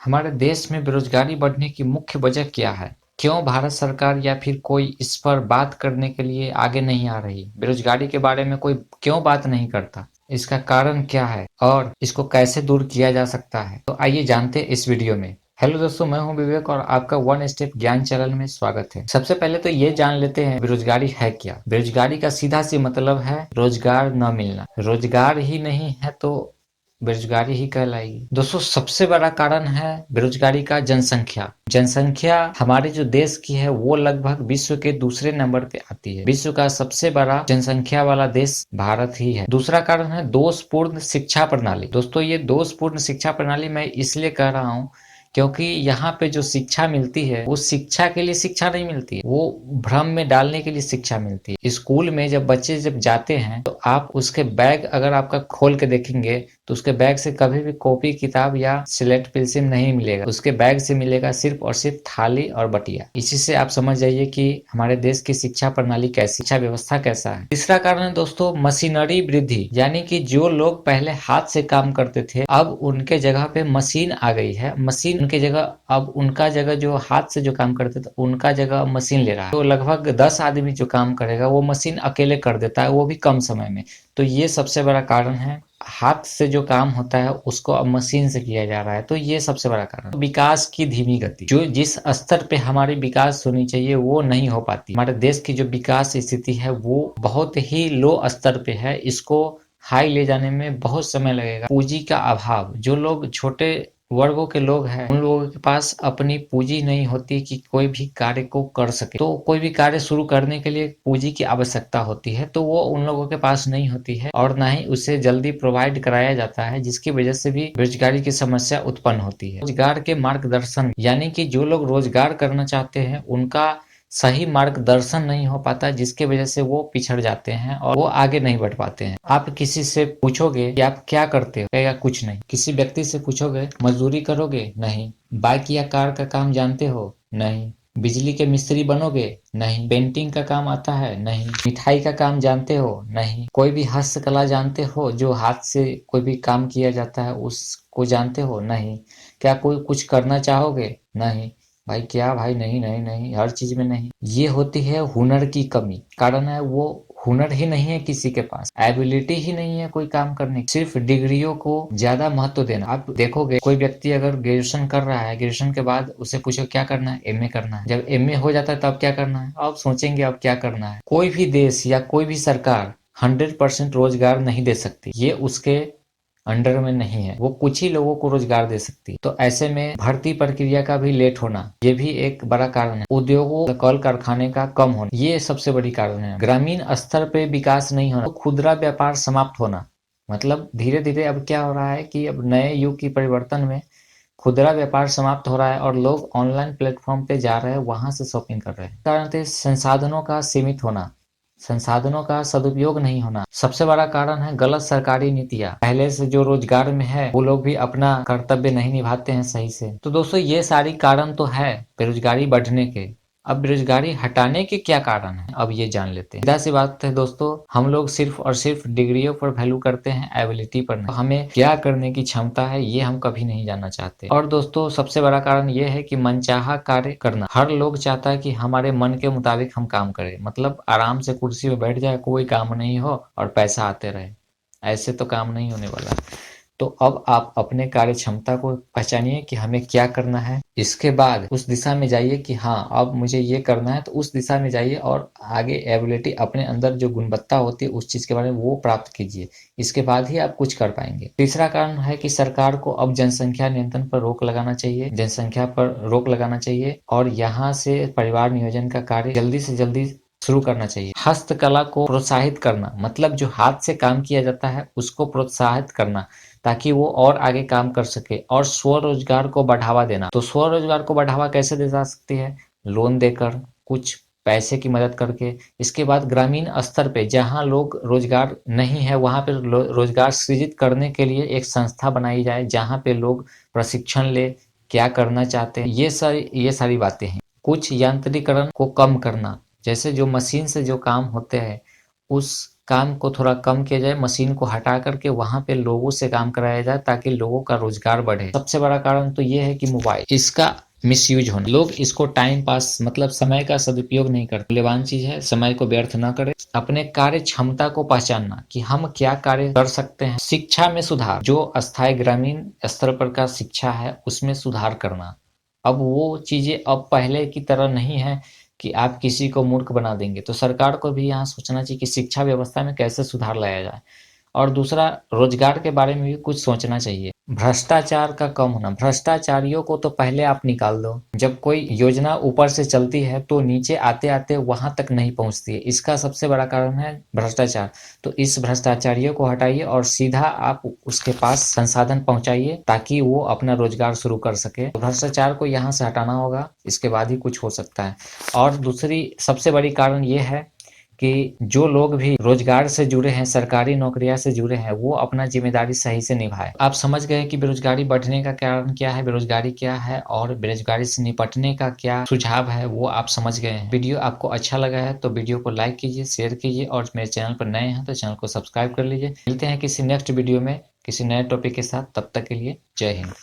हमारे देश में बेरोजगारी बढ़ने की मुख्य वजह क्या है? क्यों भारत सरकार या फिर कोई इस पर बात करने के लिए आगे नहीं आ रही? बेरोजगारी के बारे में कोई क्यों बात नहीं करता? इसका कारण क्या है और इसको कैसे दूर किया जा सकता है? तो आइए जानते हैं इस वीडियो में। हेलो दोस्तों, मैं हूं विवेक और आपका वन स्टेप ज्ञान चैनल में स्वागत है। सबसे पहले तो ये जान लेते हैं बेरोजगारी है क्या। बेरोजगारी का सीधा सी मतलब है रोजगार न मिलना। रोजगार ही नहीं है तो बेरोजगारी ही कहलाएगी। दोस्तों, सबसे बड़ा कारण है बेरोजगारी का जनसंख्या। जनसंख्या हमारे जो देश की है वो लगभग विश्व के दूसरे नंबर पे आती है। विश्व का सबसे बड़ा जनसंख्या वाला देश भारत ही है। दूसरा कारण है दोषपूर्ण शिक्षा प्रणाली। दोस्तों, ये दोषपूर्ण शिक्षा प्रणाली मैं इसलिए कह रहा हूँ क्योंकि यहाँ पे जो शिक्षा मिलती है वो शिक्षा के लिए शिक्षा नहीं मिलती है, वो भ्रम में डालने के लिए शिक्षा मिलती है। स्कूल में जब बच्चे जाते हैं तो आप उसके बैग अगर आपका खोल के देखेंगे तो उसके बैग से कभी भी कॉपी किताब या सिलेट पेंसिल नहीं मिलेगा। उसके बैग से मिलेगा सिर्फ और सिर्फ थाली और बटिया। इसी से आप समझ जाइए कि हमारे देश की शिक्षा प्रणाली कैसी, शिक्षा व्यवस्था कैसा है। तीसरा कारण है दोस्तों मशीनरी वृद्धि, यानी कि जो लोग पहले हाथ से काम करते थे अब उनके जगह पे मशीन आ गई है। मशीन उनके जगह, अब उनका जगह जो हाथ से जो काम करते थे उनका जगह मशीन ले रहा है। तो लगभग 10 आदमी जो काम करेगा वो मशीन अकेले कर देता है, वो भी कम समय में। तो ये सबसे बड़ा कारण है। हाथ से जो काम होता है उसको अब मशीन से किया जा रहा है, तो ये सबसे बड़ा कारण। विकास की धीमी गति, जो जिस स्तर पे हमारी विकास होनी चाहिए वो नहीं हो पाती। हमारे देश की जो विकास स्थिति है वो बहुत ही लो स्तर पे है। इसको हाई ले जाने में बहुत समय लगेगा। पूंजी का अभाव, जो लोग छोटे वर्गों के लोग हैं उन लोगों के पास अपनी पूंजी नहीं होती कि कोई भी कार्य को कर सके। तो कोई भी कार्य शुरू करने के लिए पूंजी की आवश्यकता होती है, तो वो उन लोगों के पास नहीं होती है और ना ही उसे जल्दी प्रोवाइड कराया जाता है, जिसकी वजह से भी बेरोजगारी की समस्या उत्पन्न होती है। रोजगार के मार्गदर्शन, यानी कि जो लोग रोजगार करना चाहते हैं उनका सही मार्गदर्शन नहीं हो पाता, जिसके वजह से वो पिछड़ जाते हैं और वो आगे नहीं बढ़ पाते हैं। आप किसी से पूछोगे कि आप क्या करते हो, कहेगा कुछ नहीं। किसी व्यक्ति से पूछोगे मजदूरी करोगे, नहीं। बाइक या कार का काम जानते हो, नहीं। बिजली के मिस्त्री बनोगे, नहीं। पेंटिंग का काम आता है, नहीं। मिठाई का काम जानते हो, नहीं। कोई भी हस्तकला जानते हो, जो हाथ से कोई भी काम किया जाता है उसको जानते हो, नहीं। क्या कोई कुछ करना चाहोगे, नहीं। भाई क्या भाई, नहीं नहीं नहीं, हर चीज में नहीं। ये होती है हुनर की कमी। कारण है वो हुनर ही नहीं है किसी के पास, एबिलिटी ही नहीं है कोई काम करने की। सिर्फ डिग्रियों को ज्यादा महत्व देना। आप देखोगे कोई व्यक्ति अगर ग्रेजुएशन कर रहा है, ग्रेजुएशन के बाद उसे पूछो क्या करना है, एमए करना है। जब एमए हो जाता है तब क्या करना है, अब सोचेंगे अब क्या करना है। कोई भी देश या कोई भी सरकार 100% रोजगार नहीं दे सकती, ये उसके अंडर में नहीं है। वो कुछ ही लोगों को रोजगार दे सकती है। तो ऐसे में भर्ती प्रक्रिया का भी लेट होना, ये भी एक बड़ा कारण है। उद्योगों, कल कारखाने का कम होना, ये सबसे बड़ी कारण है। ग्रामीण स्तर पे विकास नहीं होना, तो खुदरा व्यापार समाप्त होना। मतलब धीरे धीरे अब क्या हो रहा है कि अब नए युग की परिवर्तन में खुदरा व्यापार समाप्त हो रहा है और लोग ऑनलाइन प्लेटफॉर्म पे जा रहे हैं, वहां से शॉपिंग कर रहे हैं। कारण थे संसाधनों का सीमित होना, संसाधनों का सदुपयोग नहीं होना। सबसे बड़ा कारण है गलत सरकारी नीतियां। पहले से जो रोजगार में है वो लोग भी अपना कर्तव्य नहीं निभाते हैं सही से। तो दोस्तों, ये सारी कारण तो है बेरोजगारी बढ़ने के। अब बेरोजगारी हटाने के क्या कारण है, अब ये जान लेते हैं। सीधा सी बात है दोस्तों, हम लोग सिर्फ और सिर्फ डिग्रियों पर वैल्यू करते हैं, एबिलिटी पर नहीं। तो हमें क्या करने की क्षमता है ये हम कभी नहीं जानना चाहते। और दोस्तों, सबसे बड़ा कारण ये है कि मनचाहा कार्य करना। हर लोग चाहता है कि हमारे मन के मुताबिक हम काम करें, मतलब आराम से कुर्सी पे बैठ जाए, कोई काम नहीं हो और पैसा आते रहे। ऐसे तो काम नहीं होने वाला। तो अब आप अपने कार्य क्षमता को पहचानिए कि हमें क्या करना है। इसके बाद उस दिशा में जाइए कि हाँ अब मुझे ये करना है, तो उस दिशा में जाइए और आगे एबिलिटी, अपने अंदर जो गुणवत्ता होती है उस चीज के बारे में वो प्राप्त कीजिए। इसके बाद ही आप कुछ कर पाएंगे। तीसरा कारण है कि सरकार को अब जनसंख्या नियंत्रण पर रोक लगाना चाहिए, जनसंख्या पर रोक लगाना चाहिए और यहाँ से परिवार नियोजन का कार्य जल्दी से जल्दी शुरू करना चाहिए। हस्तकला को प्रोत्साहित करना, मतलब जो हाथ से काम किया जाता है उसको प्रोत्साहित करना ताकि वो और आगे काम कर सके। और स्वरोजगार को बढ़ावा देना, तो स्वरोजगार को बढ़ावा कैसे दे जा सकती है, लोन देकर, कुछ पैसे की मदद करके। इसके बाद ग्रामीण स्तर पे जहाँ लोग रोजगार नहीं है वहां पे रोजगार सृजित करने के लिए एक संस्था बनाई जाए जहाँ पे लोग प्रशिक्षण ले, क्या करना चाहते हैं, ये सारी बातें हैं। कुछ यांत्रिकरण को कम करना, जैसे जो मशीन से जो काम होते हैं उस काम को थोड़ा कम किया जाए, मशीन को हटा करके वहाँ पे लोगों से काम कराया जाए ताकि लोगों का रोजगार बढ़े। सबसे बड़ा कारण तो ये है कि मोबाइल, इसका मिसयूज होना, लोग इसको टाइम पास मतलब समय का सदुपयोग नहीं करते। मूल्यवान चीज है, समय को व्यर्थ न करें। अपने कार्य क्षमता को पहचानना कि हम क्या कार्य कर सकते हैं। शिक्षा में सुधार, जो अस्थायी ग्रामीण स्तर पर का शिक्षा है उसमें सुधार करना। अब वो चीजें अब पहले की तरह नहीं है कि आप किसी को मूर्ख बना देंगे। तो सरकार को भी यहाँ सोचना चाहिए कि शिक्षा व्यवस्था में कैसे सुधार लाया जाए। और दूसरा, रोजगार के बारे में भी कुछ सोचना चाहिए। भ्रष्टाचार का कम होना, भ्रष्टाचारियों को तो पहले आप निकाल दो। जब कोई योजना ऊपर से चलती है तो नीचे आते आते वहां तक नहीं पहुंचती है, इसका सबसे बड़ा कारण है भ्रष्टाचार। तो इस भ्रष्टाचारियों को हटाइए और सीधा आप उसके पास संसाधन पहुंचाइए ताकि वो अपना रोजगार शुरू कर सके। तो भ्रष्टाचार को यहाँ से हटाना होगा, इसके बाद ही कुछ हो सकता है। और दूसरी सबसे बड़ी कारण ये है कि जो लोग भी रोजगार से जुड़े हैं, सरकारी नौकरियां से जुड़े हैं, वो अपना जिम्मेदारी सही से निभाए। आप समझ गए कि बेरोजगारी बढ़ने का कारण क्या है, बेरोजगारी क्या है और बेरोजगारी से निपटने का क्या सुझाव है, वो आप समझ गए हैं। वीडियो आपको अच्छा लगा है तो वीडियो को लाइक कीजिए, शेयर कीजिए और मेरे चैनल पर नए हैं तो चैनल को सब्सक्राइब कर लीजिए। मिलते हैं किसी नेक्स्ट वीडियो में किसी नए टॉपिक के साथ, तब तक के लिए जय हिंद।